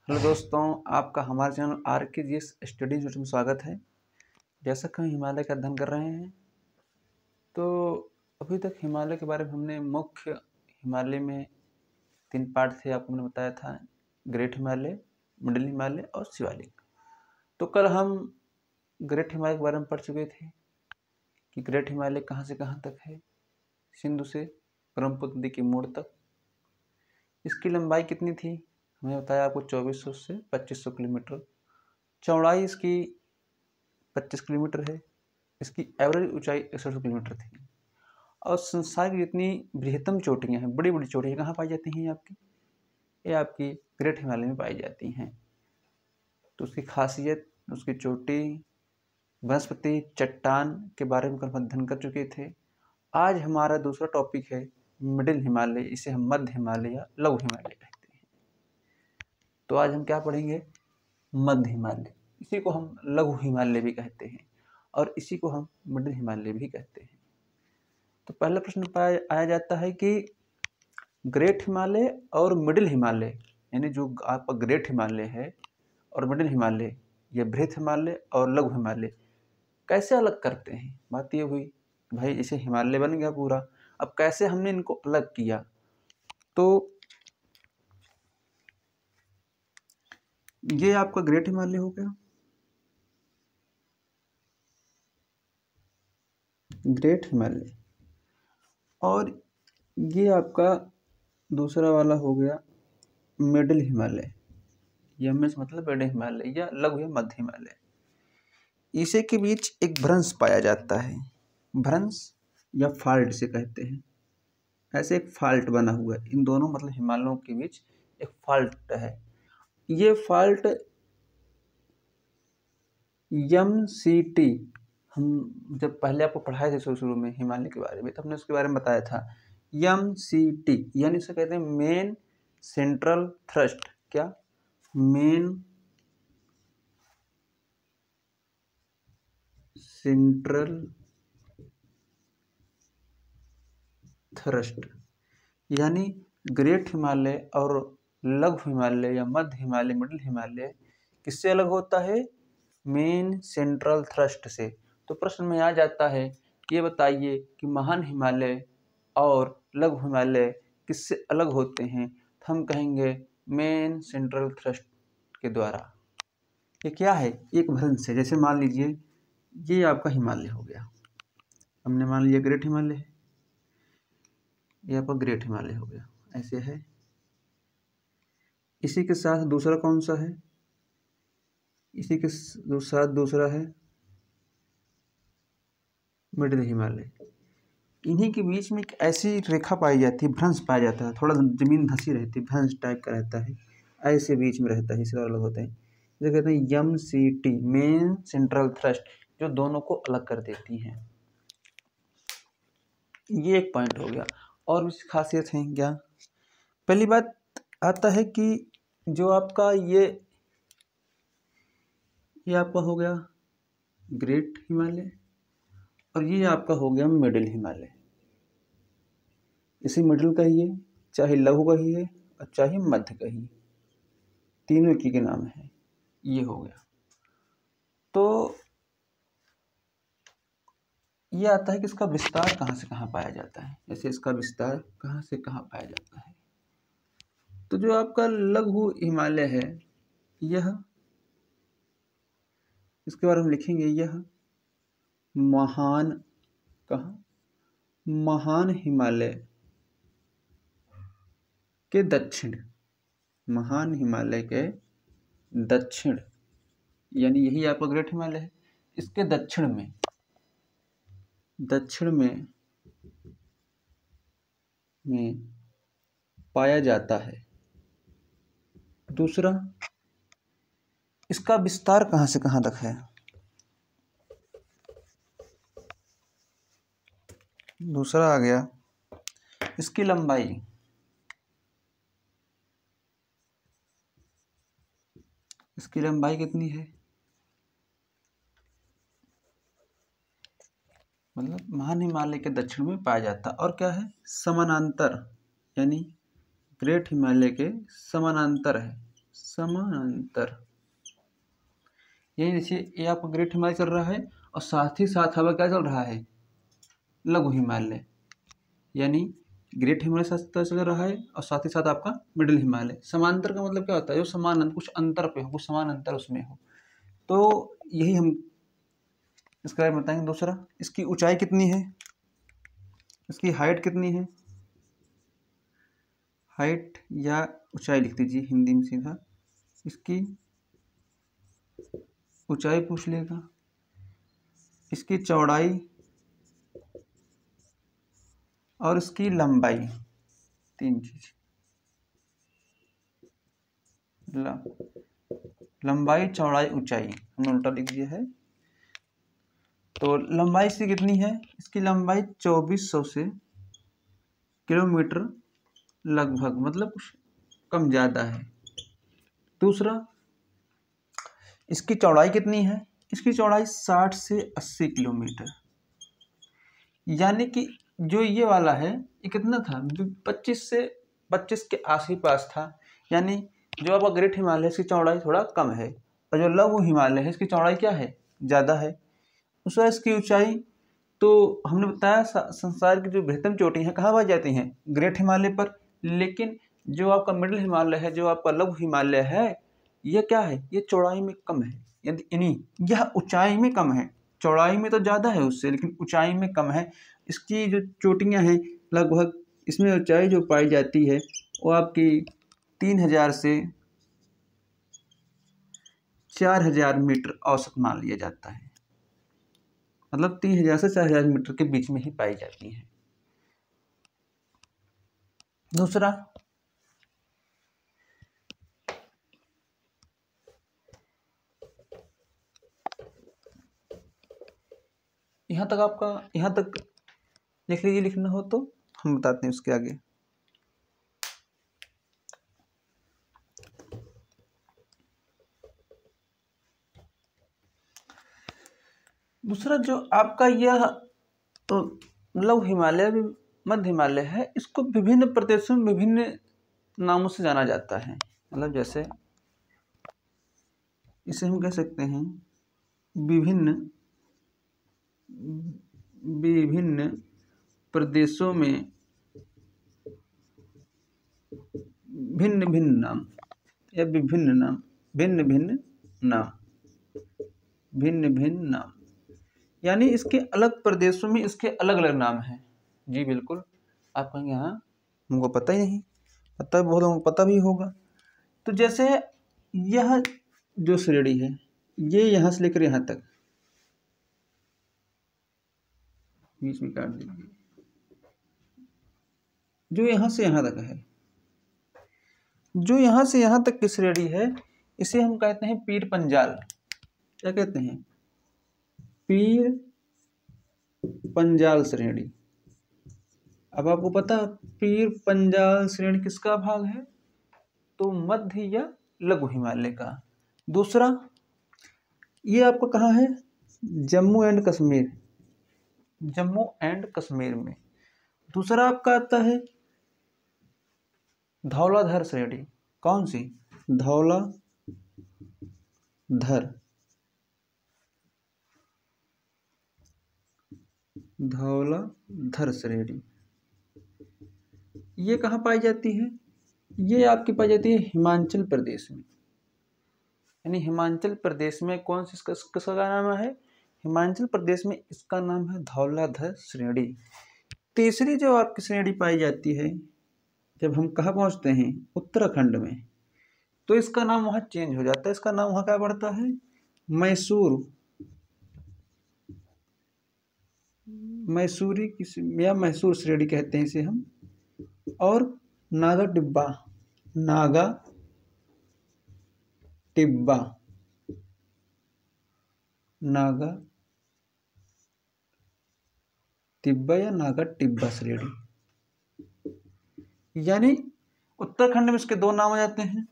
Hello दोस्तों, आपका हमारे चैनल RKGS स्टडी में स्वागत है। जैसा कि हम हिमालय का अध्ययन कर रहे हैं, तो अभी तक हिमालय के बारे में हमने मुख्य हिमालय में 3 पार्ट थे। आपको मैंने बताया था, ग्रेट हिमालय, मिडिल हिमालय और शिवालिक। तो कल हम ग्रेट हिमालय के बारे में पढ़ चुके थे कि ग्रेट हिमालय कहाँ से कहाँ तक है, सिंधु से ब्रह्मपुत्र नदी के मोड़ तक। इसकी लंबाई कितनी थी? हमने बताया आपको 2400 से 2500 किलोमीटर। चौड़ाई इसकी 25 किलोमीटर है। इसकी एवरेज ऊंचाई 160 किलोमीटर थी। और संसार की जितनी बृहत्तम चोटियाँ हैं, बड़ी बड़ी चोटियाँ कहाँ पाई जाती हैं? ये आपकी ग्रेट हिमालय में पाई जाती हैं। तो उसकी खासियत, उसकी चोटी, वनस्पति, चट्टान के बारे में कल अध्ययन कर चुके थे। आज हमारा दूसरा टॉपिक है मिडिल हिमालय। इसे हम मध्य हिमालय या लघु हिमालय कहते हैं। तो आज हम क्या पढ़ेंगे? मध्य हिमालय। इसी को हम लघु हिमालय भी कहते हैं और इसी को हम मिडिल हिमालय भी कहते हैं। तो पहला प्रश्न आया जाता है कि ग्रेट हिमालय और मिडिल हिमालय, यानी जो आपका ग्रेट हिमालय है और मिडिल हिमालय, ये बृहत हिमालय और लघु हिमालय कैसे अलग करते हैं। बात ये हुई भाई, इसे हिमालय बन गया पूरा। अब कैसे हमने इनको अलग किया? तो ये आपका ग्रेट हिमालय हो गया, ग्रेट हिमालय, और ये आपका दूसरा वाला हो गया मिडिल हिमालय। यह में से मतलब मिडिल हिमालय या लघु या मध्य हिमालय। इसे के बीच एक भ्रंश पाया जाता है। भ्रंश या फाल्ट से कहते हैं। ऐसे एक फाल्ट बना हुआ है इन दोनों मतलब हिमालयों के बीच एक फाल्ट है। ये फाल्ट MCT, हम जब पहले आपको पढ़ाए थे शुरू में हिमालय के बारे में, तो हमने उसके बारे में बताया था। MCT यानी इसे कहते हैं मेन सेंट्रल थ्रस्ट। क्या? Main central thrust. यानी ग्रेट हिमालय और लघु हिमालय या मध्य हिमालय, मिडिल हिमालय किससे अलग होता है? मेन सेंट्रल थ्रस्ट से। तो प्रश्न में आ जाता है, ये बताइए कि महान हिमालय और लघु हिमालय किससे अलग होते हैं? तो हम कहेंगे मेन सेंट्रल थ्रस्ट के द्वारा। ये क्या है? एक भ्रंश है। जैसे मान लीजिए ये आपका हिमालय हो गया, हमने मान लिया ग्रेट हिमालय है, ये आपका ग्रेट हिमालय हो गया, ऐसे है। इसी के साथ दूसरा कौन सा है? इसी के साथ दूसरा है मिडिल हिमालय। इन्हीं के बीच में एक ऐसी रेखा पाई जाती है, भ्रंश पाया जाता है, थोड़ा जमीन धंसी रहती है, भ्रंश टाइप का रहता है, ऐसे बीच में रहता है, इसलिए अलग होता है। जो कहते हैं MCT, मेन सेंट्रल थ्रस्ट, जो दोनों को अलग कर देती हैं। ये एक पॉइंट हो गया। और भी खासियत है क्या? पहली बात आता है कि जो आपका ये आपका हो गया ग्रेट हिमालय और ये आपका हो गया मिडिल हिमालय। इसी मिडिल का ही है, चाहे लघु का ही है और चाहे मध्य का ही, तीनों की के नाम है। ये हो गया। तो ये आता है कि इसका विस्तार कहाँ से कहाँ पाया जाता है। जैसे इसका विस्तार कहाँ से कहाँ पाया जाता है, तो जो आपका लघु हिमालय है, यह, इसके बारे में लिखेंगे, यह महान, कहाँ? महान हिमालय के दक्षिण, महान हिमालय के दक्षिण, यानी यही आपका ग्रेट हिमालय है, इसके दक्षिण में पाया जाता है। दूसरा, इसका विस्तार कहाँ से कहाँ तक है? दूसरा आ गया इसकी लंबाई, इसकी लंबाई कितनी है? मतलब महान हिमालय के दक्षिण में पाया जाता। और क्या है? समानांतर, यानी ग्रेट हिमालय के समानांतर है, समानांतर। यही देखिए, ये आपका ग्रेट हिमालय चल रहा है और साथ ही साथ हवा क्या चल रहा है, लघु हिमालय। यानी ग्रेट हिमालय साथ चल रहा है और साथ ही साथ आपका मिडिल हिमालय। समांतर का मतलब क्या होता है, जो समान कुछ अंतर पे हो, कुछ समान अंतर उसमें हो। तो यही हम इसके बारे में बताएंगे। दूसरा, इसकी ऊंचाई कितनी है, इसकी हाइट कितनी है। हाइट या ऊंचाई लिख दीजिए हिंदी में सीधा, इसकी ऊंचाई पूछ लेगा। इसकी चौड़ाई और इसकी लंबाई, तीन चीज। लंबाई, चौड़ाई, ऊंचाई हमने उल्टा लिख दिया है। तो लंबाई इसकी कितनी है, इसकी लंबाई 2400 से किलोमीटर लगभग, मतलब कुछ कम ज़्यादा है। दूसरा, इसकी चौड़ाई कितनी है, इसकी चौड़ाई 60 से 80 किलोमीटर। यानी कि जो ये वाला है ये कितना था, 25 के आस ही पास था। यानी जो आपका ग्रेट हिमालय है इसकी चौड़ाई थोड़ा कम है और जो लघु हिमालय है इसकी चौड़ाई क्या है, ज़्यादा है। दूसरा, इसकी ऊंचाई, तो हमने बताया संसार की जो बृहत्तम चोटी है कहाँ पाई जाती हैं, ग्रेट हिमालय पर। लेकिन जो आपका मिडिल हिमालय है, जो आपका लघु हिमालय है, यह क्या है, ये चौड़ाई में कम है। यानी यह ऊंचाई में कम है, चौड़ाई में तो ज़्यादा है उससे, लेकिन ऊंचाई में कम है। इसकी जो चोटियाँ हैं लगभग, इसमें ऊंचाई जो पाई जाती है वो आपकी 3000 से 4000 मीटर औसत मान लिया जाता है। मतलब 3000 से 4000 मीटर के बीच में ही पाई जाती है। दूसरा, यहाँ तक आपका, यहाँ तक लिख लीजिए, लिखना हो तो हम बताते हैं उसके आगे। दूसरा, जो आपका यह तो लघु हिमालय, मध्य हिमालय है, इसको विभिन्न प्रदेशों में विभिन्न नामों से जाना जाता है। मतलब जैसे इसे हम कह सकते हैं विभिन्न विभिन्न प्रदेशों में भिन्न भिन्न नाम, या विभिन्न नाम, भिन्न भिन्न नाम, भिन्न भिन्न नाम। यानी इसके अलग प्रदेशों में इसके अलग अलग नाम हैं। जी बिल्कुल, आप कहेंगे हाँ हमको पता ही नहीं, पता बहुत लोगों को पता भी होगा। तो जैसे यह जो श्रेणी है, ये यहाँ से लेकर यहाँ तक, बीच में काट दीजिए, जो यहाँ से यहाँ तक है, जो यहाँ से यहाँ तक की श्रेणी है, इसे हम कहते हैं पीर पंजाल। क्या कहते हैं, पीर पंजाल श्रेणी। अब आपको पता पीर पंजाल श्रेणी किसका भाग है, तो मध्य या लघु हिमालय का। दूसरा, ये आपका कहाँ है, जम्मू एंड कश्मीर, जम्मू एंड कश्मीर में। दूसरा आपका आता है धौलाधर श्रेणी। कौन सी, धौलाधर, धौलाधर श्रेणी। ये कहाँ पाई जाती है, ये आपकी पाई जाती है हिमाचल प्रदेश में। यानी हिमाचल प्रदेश में कौन सी, किसका नाम है, हिमाचल प्रदेश में इसका नाम है धौलाधर श्रेणी। तीसरी जो आपकी श्रेणी पाई जाती है, जब हम कहाँ पहुँचते हैं, उत्तराखंड में, तो इसका नाम वहाँ चेंज हो जाता है। इसका नाम वहाँ क्या पड़ता है, मैसूर, मैसूरी या मैसूर श्रेणी कहते हैं इसे हम। और नागा टिब्बा, नागा टिब्बा, नागा तिब्बा या नागा टिब्बा श्रेणी। यानी उत्तराखंड में इसके दो नाम आ जाते हैं।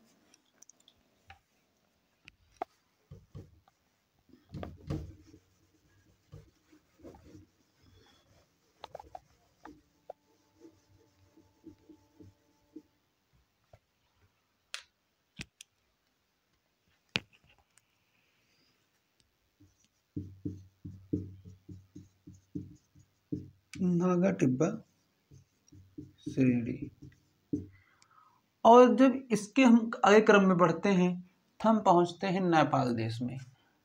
नागा टिब्बा श्रेणी। और जब इसके हम आगे क्रम में बढ़ते हैं तो हम पहुंचते हैं नेपाल देश में।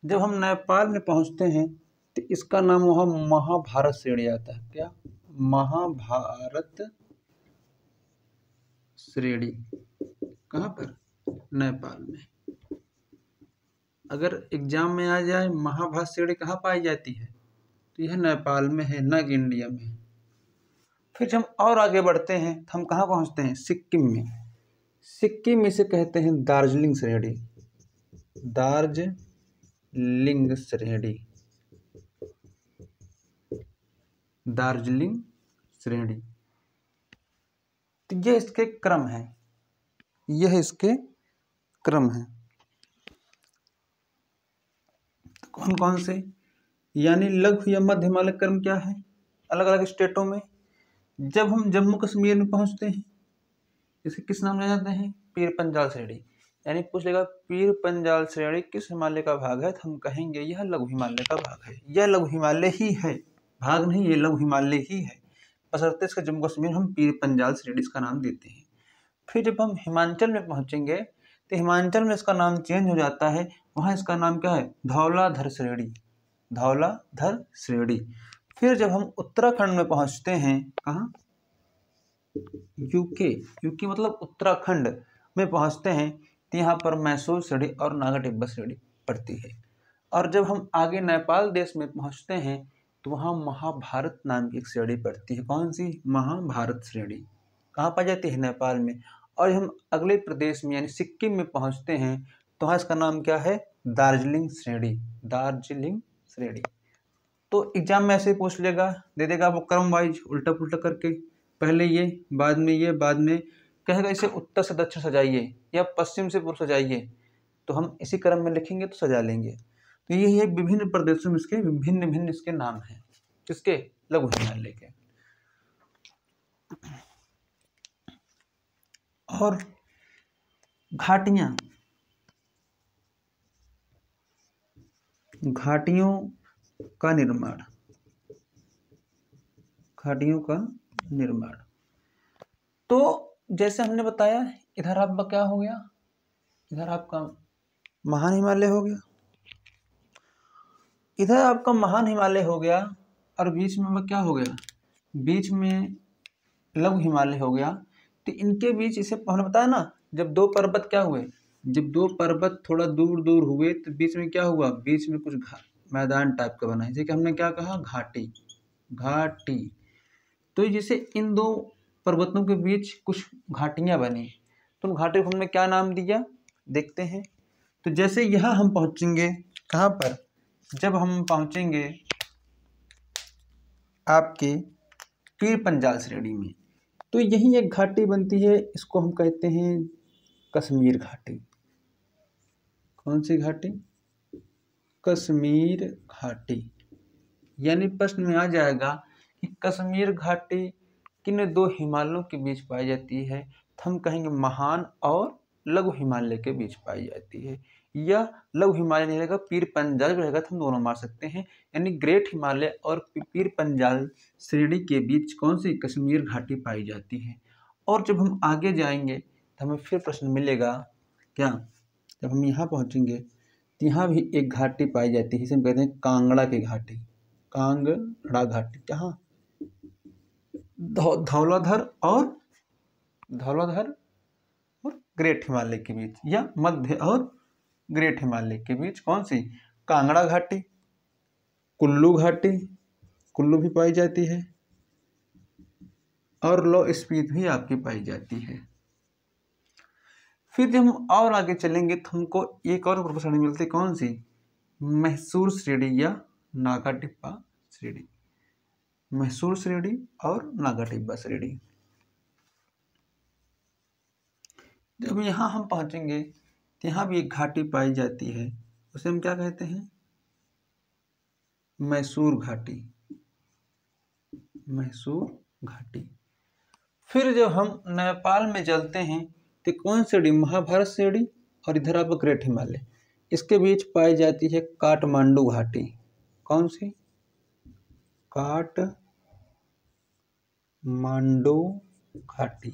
जब हम नेपाल में पहुंचते हैं तो इसका नाम वहाँ महाभारत श्रेणी आता है। क्या? महाभारत श्रेणी। कहाँ पर? नेपाल में। अगर एग्जाम में आ जाए महाभारत श्रेणी कहाँ पाई जाती है तो यह नेपाल में है, न कि इंडिया में। फिर जब हम और आगे बढ़ते हैं तो हम कहाँ पहुँचते हैं? सिक्किम में। सिक्किम में से कहते हैं दार्जिलिंग श्रेणी। दार्जिलिंग श्रेणी। दार्जिलिंग श्रेणी। तो यह इसके क्रम है, यह इसके क्रम है। तो कौन कौन से, यानी लघु या मध्य हिमालय क्रम क्या है अलग अलग स्टेटों में। जब हम जम्मू कश्मीर में पहुंचते हैं इसे किस नाम जाने जाते हैं? पीर पंजाल श्रेणी। यानी पूछ लेगा पीर पंजाल श्रेणी किस हिमालय का भाग है, तो हम कहेंगे यह लघु हिमालय का भाग है। यह लघु हिमालय ही है, भाग नहीं, ये लघु हिमालय ही है। बशर्ते इसका जम्मू कश्मीर हम पीर पंजाल श्रेणी इसका नाम देते हैं। फिर जब हम हिमाचल में पहुंचेंगे तो हिमाचल में इसका नाम चेंज हो जाता है। वहाँ इसका नाम क्या है? धौलाधर श्रेणी। धौलाधर श्रेणी। फिर जब हम उत्तराखंड में पहुंचते हैं, कहाँ? यूके मतलब उत्तराखंड में पहुंचते हैं तो यहाँ पर मैसूर श्रेणी और नागा टिब्बा श्रेणी पड़ती है। और जब हम आगे नेपाल देश में पहुंचते हैं तो वहाँ महाभारत नाम की एक श्रेणी पड़ती है। कौन सी? महाभारत श्रेणी। कहाँ पाई जाती है? नेपाल में। और हम अगले प्रदेश में यानी सिक्किम में पहुंचते हैं तो वहाँ इसका नाम क्या है? दार्जिलिंग श्रेणी। दार्जिलिंग श्रेणी। तो एग्जाम में ऐसे पूछ लेगा, दे देगा वो क्रम वाइज उल्टा पुल्टा करके, पहले ये बाद में ये बाद में, कहेगा इसे उत्तर से दक्षिण सजाइए या पश्चिम से पूर्व सजाइए, तो हम इसी क्रम में लिखेंगे तो सजा लेंगे। तो यही है विभिन्न प्रदेशों में इसके विभिन्न भिन्न इसके नाम हैं। किसके? लघु हिमालय के। और घाटियां, घाटियों का निर्माण, घाटियों का निर्माण। तो जैसे हमने बताया इधर आपका क्या हो गया? इधर आपका महान हिमालय हो गया, इधर आपका महान हिमालय हो गया, और बीच में वह क्या हो गया? बीच में लघु हिमालय हो गया। तो इनके बीच, इसे हमने बताया ना, जब दो पर्वत क्या हुए, जब दो पर्वत थोड़ा दूर दूर हुए तो बीच में क्या हुआ? बीच में कुछ मैदान टाइप का बना, जैसे कि हमने क्या कहा? घाटी। घाटी। तो जैसे इन दो पर्वतों के बीच कुछ घाटियां बनी, तो उन घाटी को हमने क्या नाम दिया? देखते हैं। तो जैसे यहाँ हम पहुंचेंगे, कहाँ पर? जब हम पहुंचेंगे आपके पीर पंजाल श्रेणी में, तो यही एक घाटी बनती है, इसको हम कहते हैं कश्मीर घाटी। कौन सी घाटी? कश्मीर घाटी। यानी प्रश्न में आ जाएगा कि कश्मीर घाटी किन दो हिमालयों के बीच पाई जाती है, तो हम कहेंगे महान और लघु हिमालय के बीच पाई जाती है। या लघु हिमालय नहीं रहेगा, पीर पंजाल रहेगा तो हम दोनों मार सकते हैं। यानी ग्रेट हिमालय और पीर पंजाल श्रेणी के बीच कौन सी? कश्मीर घाटी पाई जाती है। और जब हम आगे जाएंगे तो हमें फिर प्रश्न मिलेगा क्या? जब हम यहाँ पहुँचेंगे तो यहाँ भी एक घाटी पाई जाती है, इसे हम कहते हैं कांगड़ा की घाटी। कांगड़ा घाटी। कहाँ? धौलाधर और ग्रेट हिमालय के बीच, या मध्य और ग्रेट हिमालय के बीच कौन सी? कांगड़ा घाटी। कुल्लू घाटी, कुल्लू भी पाई जाती है, और लो स्पीति भी आपकी पाई जाती है। फिर जब हम और आगे चलेंगे तो हमको एक और श्रेणी मिलती है, कौन सी? मैसूर श्रेणी या नागा टिब्बा श्रेणी। मैसूर श्रेणी और नागा टिब्बा श्रेणी। जब यहाँ हम पहुँचेंगे तो यहाँ भी एक घाटी पाई जाती है, उसे हम क्या कहते हैं? मैसूर घाटी। मैसूर घाटी। फिर जब हम नेपाल में चलते हैं तो कौन श्रेणी? महाभारत श्रेणी, और इधर आप ग्रेट हिमालय, इसके बीच पाई जाती है काठमांडू घाटी। कौन सी? काठमांडू मांडो घाटी।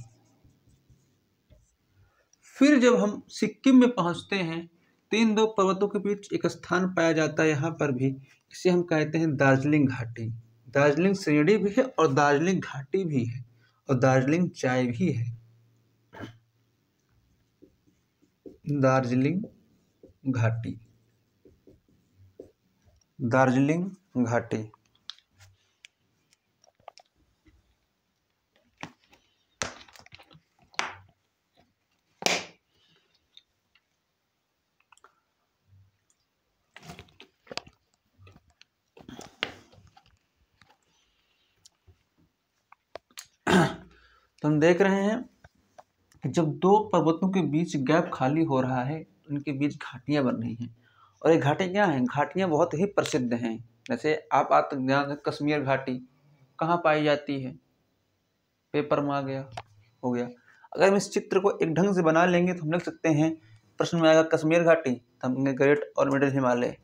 फिर जब हम सिक्किम में पहुंचते हैं तो इन दो पर्वतों के बीच एक स्थान पाया जाता है, यहाँ पर भी, इसे हम कहते हैं दार्जिलिंग घाटी। दार्जिलिंग श्रेणी भी है और दार्जिलिंग घाटी भी है और दार्जिलिंग चाय भी है। दार्जिलिंग घाटी, दार्जिलिंग घाटी। तो हम देख रहे हैं कि जब दो पर्वतों के बीच गैप खाली हो रहा है, उनके बीच घाटियां बन रही हैं। और ये घाटियां क्या हैं? घाटियां बहुत ही प्रसिद्ध हैं। जैसे आप आज तक ध्यान रखें, कश्मीर घाटी कहाँ पाई जाती है? पेपर में आ गया, हो गया। अगर हम इस चित्र को एक ढंग से बना लेंगे तो हम लिख सकते हैं, प्रश्न में आएगा कश्मीर घाटी, तो हम ग्रेट और मिडिल हिमालय,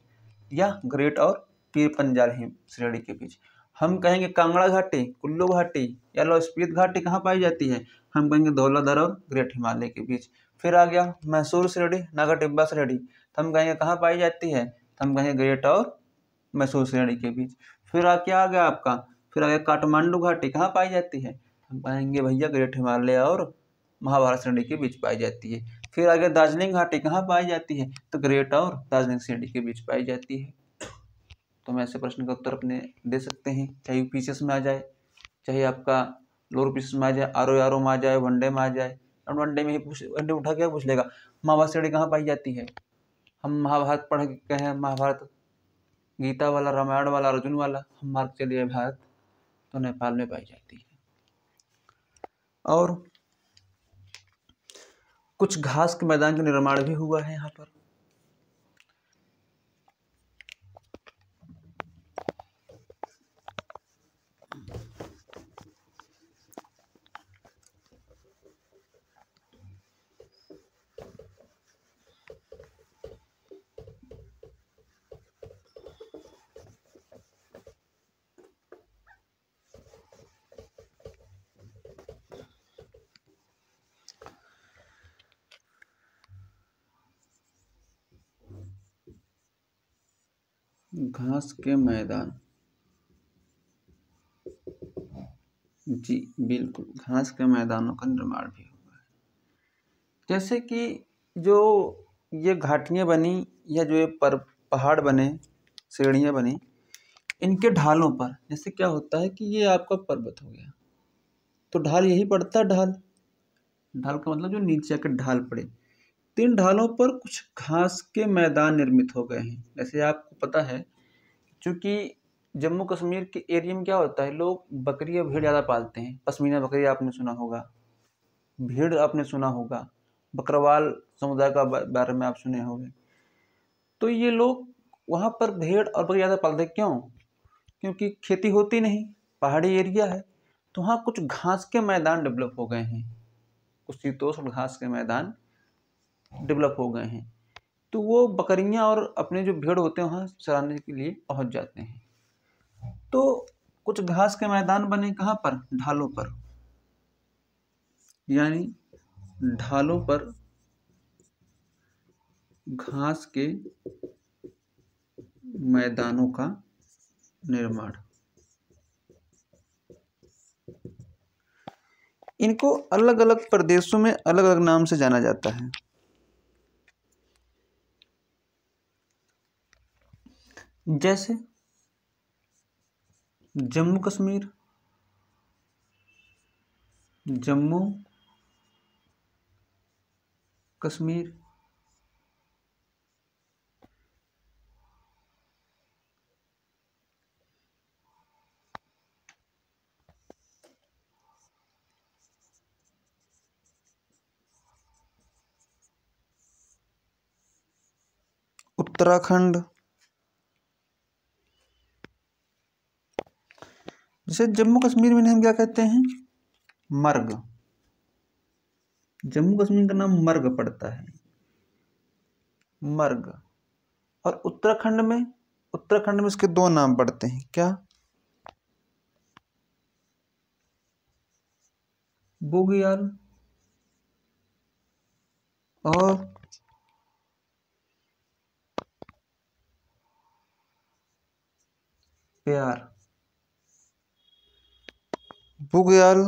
या ग्रेट और पीर पंजाल श्रेणी के बीच। हम कहेंगे कांगड़ा घाटी, कुल्लू घाटी या लाहौल स्पीति घाटी कहाँ पाई जाती है? हम कहेंगे धौलाधार और ग्रेट हिमालय के बीच। फिर आ गया मैसूर श्रेणी, नागा टिब्बा श्रेणी, तो हम कहेंगे कहाँ पाई जाती है? तो हम कहेंगे ग्रेट और मैसूर श्रेणी के बीच। फिर क्या आ गया आपका? फिर आ गया काठमांडू घाटी, कहाँ पाई जाती है? हम कहेंगे भैया ग्रेट हिमालय और महाभारत श्रेणी के बीच पाई जाती है। फिर आ गया दार्जिलिंग घाटी, कहाँ पाई जाती है? तो ग्रेट और दार्जिलिंग श्रेणी के बीच पाई जाती है। तो हम ऐसे प्रश्न का उत्तर अपने दे सकते हैं, चाहे यूपीसीएस में आ जाए, चाहे आपका लोअर पीसीएस में आ जाए, आरओ में आ जाए, वनडे में आ जाए। और वनडे में ही वनडे उठा क्या पूछ लेगा, महाभारत श्रेणी कहाँ पाई जाती है? हम महाभारत पढ़ के कहें, महाभारत गीता वाला, रामायण वाला, अर्जुन वाला, हम मार्ग चलिए भारत, तो नेपाल में पाई जाती है। और कुछ घास के मैदान का निर्माण भी हुआ है यहाँ पर। घास के मैदान, जी बिल्कुल, घास के मैदानों का निर्माण भी हुआ है। जैसे कि जो ये घाटियाँ बनी या जो ये पहाड़ बने, श्रेणियाँ बनी, इनके ढालों पर जैसे क्या होता है कि ये आपका पर्वत हो गया, तो ढाल यही पड़ता है। ढाल, ढाल का मतलब जो नीचे के ढाल पड़े, तीन ढालों पर कुछ घास के मैदान निर्मित हो गए हैं। जैसे आपको पता है, क्योंकि जम्मू कश्मीर के एरिया में क्या होता है, लोग बकरी या भेड़ ज़्यादा पालते हैं। पश्मीना बकरी आपने सुना होगा, भेड़ आपने सुना होगा, बकरवाल समुदाय का बारे में आप सुने होंगे। तो ये लोग वहाँ पर भेड़ और बकरी ज़्यादा पालते, क्यों? क्योंकि खेती होती नहीं, पहाड़ी एरिया है, तो वहाँ कुछ घास के मैदान डेवलप हो गए हैं, कुछ शीतोष्ण घास के मैदान डेवलप हो गए हैं। तो वो बकरियां और अपने जो भेड़ होते हैं वहाँ चराने के लिए पहुँच जाते हैं। तो कुछ घास के मैदान बने कहाँ पर? ढालों पर, यानी ढालों पर घास के मैदानों का निर्माण। इनको अलग अलग प्रदेशों में अलग अलग नाम से जाना जाता है। जैसे जम्मू कश्मीर, जम्मू कश्मीर, उत्तराखंड। जैसे जम्मू कश्मीर में हम क्या कहते हैं? मर्ग। जम्मू कश्मीर का नाम मर्ग पड़ता है, मर्ग। और उत्तराखंड में इसके दो नाम पड़ते हैं, क्या? बुग्याल और प्यार। बुग्याल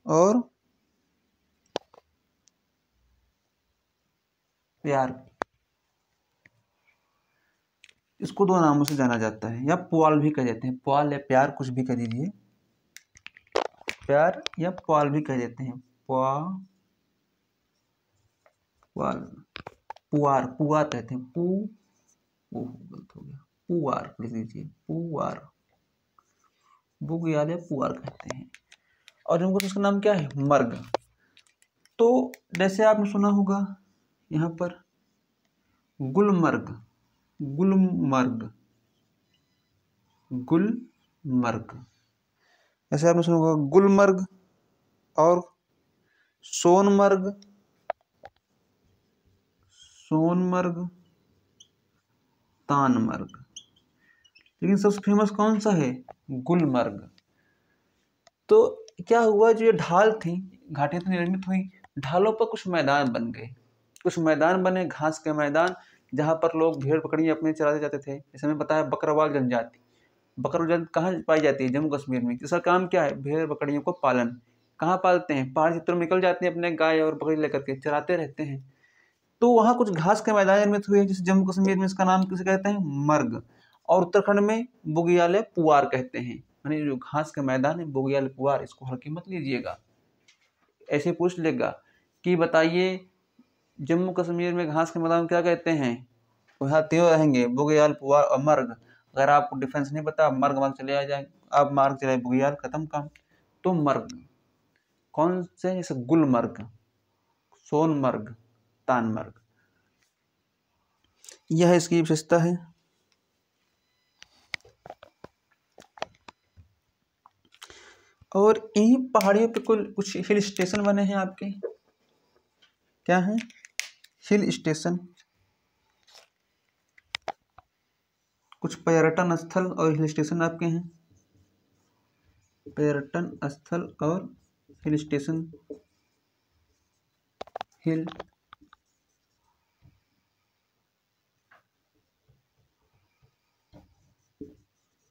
और प्यार, इसको दो नामों से जाना जाता है, या पुआल भी कह देते हैं, पुआल या प्यार कुछ भी कह दीजिए, प्यार या पुआल भी कह देते हैं, पुआल, पुआर, पुआर कहते हैं, गलत हो गया, पुआर लिख लीजिए, पुआर, बुग्याल या पुआर कहते हैं। और इनको उसका नाम क्या है, मर्ग। तो जैसे आपने सुना होगा यहाँ पर गुलमर्ग, गुलमर्ग, गुलमर्ग, ऐसे आपने सुना होगा गुलमर्ग और सोनमर्ग, सोनमर्ग, तानमर्ग, लेकिन सबसे फेमस कौन सा है, गुलमर्ग। तो क्या हुआ, जो ये ढाल थी, घाटियां तो निर्मित हुई, ढालों पर कुछ मैदान बन गए, कुछ मैदान बने, घास के मैदान, जहां पर लोग भेड़ बकरी अपने चराते जाते थे। जैसे हमें पता है बकरवाल जनजाति, बकरवाल जनजाति कहाँ पाई जाती है, जम्मू कश्मीर में। इसका काम क्या है, भेड़ बकरियों को पालन। कहाँ पालते हैं, पहाड़ी क्षेत्रों में निकल जाते हैं अपने गाय और बकरी लेकर के चराते रहते हैं। तो वहाँ कुछ घास के मैदान निर्मित हुए, जिसे जम्मू कश्मीर में इसका नाम किसे कहते हैं, मर्ग, और उत्तराखंड में बुग्याल या पुआर कहते हैं। यानी जो घास के मैदान है बुग्याल पुआर, इसको हल्की मत लीजिएगा। ऐसे पूछ लेगा कि बताइए जम्मू कश्मीर में घास के मैदान क्या कहते हैं, वहाँ त्यों रहेंगे बुग्याल पुआर और मर्ग। अगर आपको डिफरेंस नहीं पता, मर्ग मार्ग चले आ जाए, आप मार्ग चले बुग्याल, खत्म काम। तो मर्ग कौन से, जैसे गुलमर्ग, सोनमर्ग, तानमर्ग, यह इसकी विशेषता है। और इन्हीं पहाड़ियों पे कुछ हिल स्टेशन बने हैं आपके, क्या है, हिल स्टेशन, कुछ पर्यटन स्थल और हिल स्टेशन आपके हैं, पर्यटन स्थल और हिल स्टेशन, हिल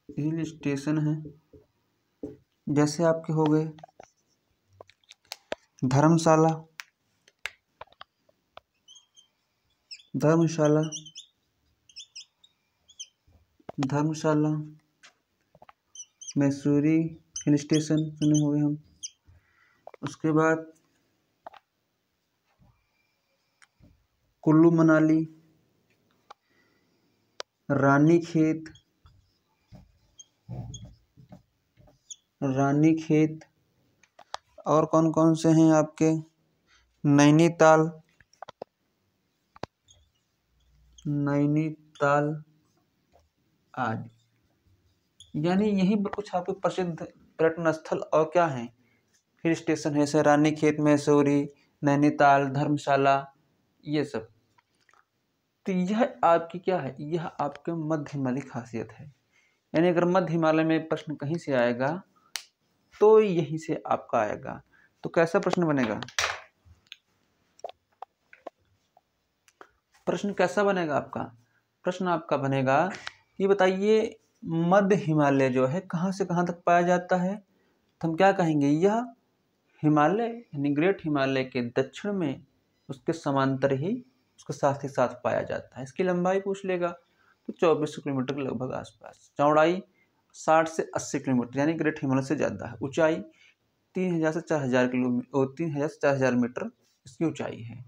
हिल स्टेशन है। जैसे आपके हो गए धर्मशाला, धर्मशाला, धर्मशाला, मैसूरी हिल स्टेशन सुने हुए हम। उसके बाद कुल्लू मनाली, रानीखेत, रानीखेत, और कौन कौन से हैं आपके, नैनीताल, नैनीताल आदि। यानी यहीं पर कुछ आपके प्रसिद्ध पर्यटन स्थल और क्या हैं, हिल स्टेशन है, जैसे रानीखेत, मैसूरी, नैनीताल, धर्मशाला, ये सब। तो यह आपकी क्या है, यह आपके मध्य हिमालय की खासियत है। यानी अगर मध्य हिमालय में प्रश्न कहीं से आएगा तो यहीं से आपका आएगा। तो कैसा प्रश्न बनेगा, प्रश्न कैसा बनेगा आपका, प्रश्न आपका बनेगा ये बताइए मध्य हिमालय जो है कहाँ से कहाँ तक पाया जाता है। तो हम क्या कहेंगे, यह हिमालय यानी ग्रेट हिमालय के दक्षिण में उसके समांतर ही उसके साथ ही साथ पाया जाता है। इसकी लंबाई पूछ लेगा तो 2400 किलोमीटर के लगभग आसपास, चौड़ाई 60 से 80 किलोमीटर यानी ग्रेट हिमालय से ज़्यादा है, ऊंचाई 3000 से 4000 किलोमीटर, 3000 से 4000 मीटर इसकी ऊंचाई है।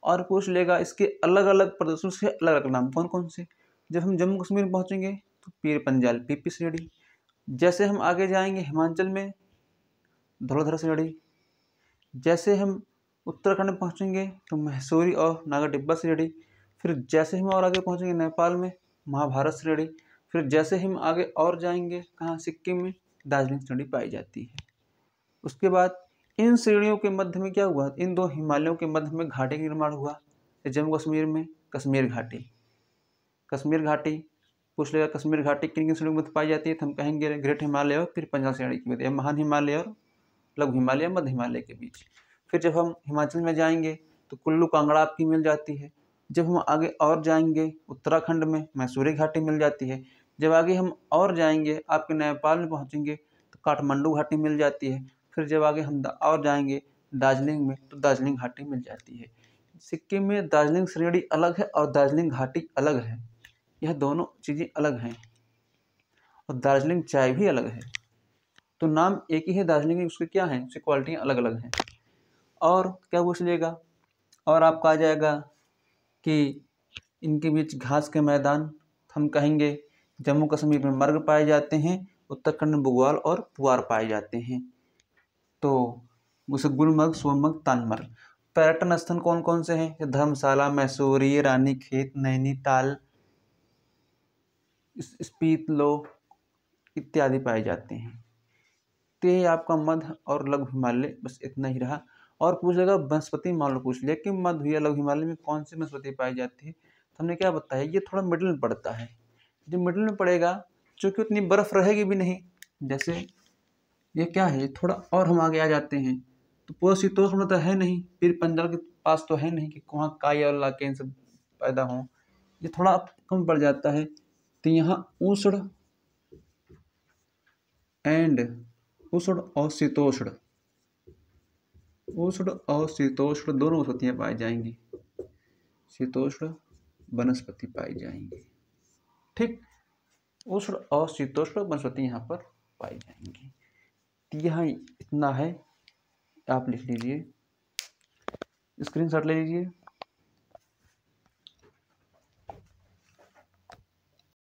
और पूछ लेगा इसके अलग अलग प्रदेशों से अलग अलग नाम कौन कौन से। जब हम जम्मू कश्मीर में पहुँचेंगे तो पीर पंजाल पीपी श्रेणी, जैसे हम आगे जाएंगे हिमाचल में धौलाधरा श्रेणी, जैसे हम उत्तराखंड में पहुँचेंगे तो मैसूरी और नागा टिब्बा श्रेणी, फिर जैसे हम और आगे पहुँचेंगे नेपाल में महाभारत श्रेणी, फिर जैसे हम आगे और जाएंगे कहाँ, सिक्किम में दार्जिलिंग श्रेणी पाई जाती है। उसके बाद इन श्रेणियों के मध्य में क्या हुआ, इन दो हिमालयों के मध्य में घाटी का निर्माण हुआ। जम्मू कश्मीर में कश्मीर घाटी, कश्मीर घाटी पूछ लेगा, कश्मीर घाटी किन किन श्रेणियों में पाई जाती है, तो हम कहेंगे ग्रेट हिमालय और फिर पंजाब श्रेणी की, महान हिमालय और लघु हिमालय मध्य हिमालय के बीच। फिर जब हम हिमाचल में जाएंगे तो कुल्लू कांगड़ा आपकी मिल जाती है। जब हम आगे और जाएंगे उत्तराखंड में मैसूरी घाटी मिल जाती है। जब आगे हम और जाएंगे आपके नेपाल में पहुंचेंगे तो काठमांडू घाटी मिल जाती है। फिर जब आगे हम और जाएंगे दार्जिलिंग में तो दार्जिलिंग घाटी मिल जाती है। सिक्किम में दार्जिलिंग श्रेणी अलग है और दार्जिलिंग घाटी अलग है, यह दोनों चीज़ें अलग हैं। और दार्जिलिंग चाय भी अलग है। तो नाम एक ही है दार्जिलिंग की, उसकी क्या है, उसकी क्वालिटियाँ अलग अलग हैं। और क्या पूछ लीजिएगा, और आपका आ जाएगा कि इनके बीच घास के मैदान, हम कहेंगे जम्मू कश्मीर में मर्ग पाए जाते हैं, उत्तराखंड में बुग्वाल और पुआर पाए जाते हैं। तो उसे गुलमर्ग, सोनमर्ग, तानमर्ग। पर्यटन स्थल कौन कौन से हैं, धर्मशाला, मैसूरी, रानीखेत, नैनीताल, स्पीति इत्यादि पाए जाते हैं। तो ये आपका मध्य और लघु हिमालय, बस इतना ही रहा। और पूछेगा वनस्पति, मान लो पूछ लिया कि मध्य या लघु हिमालय में कौन सी वनस्पति पाई जाती है, तो हमने क्या बताया, ये थोड़ा मिडिल में पड़ता है। जो मिडिल में पड़ेगा, चूँकि उतनी बर्फ रहेगी भी नहीं, जैसे ये क्या है, थोड़ा और हम आगे आ जाते हैं तो पूरा शीतोष्ण तो है नहीं, फिर पंजाब के पास तो है नहीं कि वहाँ काई और इलाके इन सब पैदा हों, ये थोड़ा कम पड़ जाता है। तो यहाँ उष्ण और शीतोष्ण, उष्ण और शीतोष्ण दोनों वनस्पतियाँ पाई जाएंगी, शीतोष्ण वनस्पति पाई जाएंगी। ठीक, उष्ण और शीतोष्ण वनस्पति यहाँ पर पाई जाएंगी। यहाँ इतना है, आप लिख लीजिए, स्क्रीनशॉट ले लीजिए।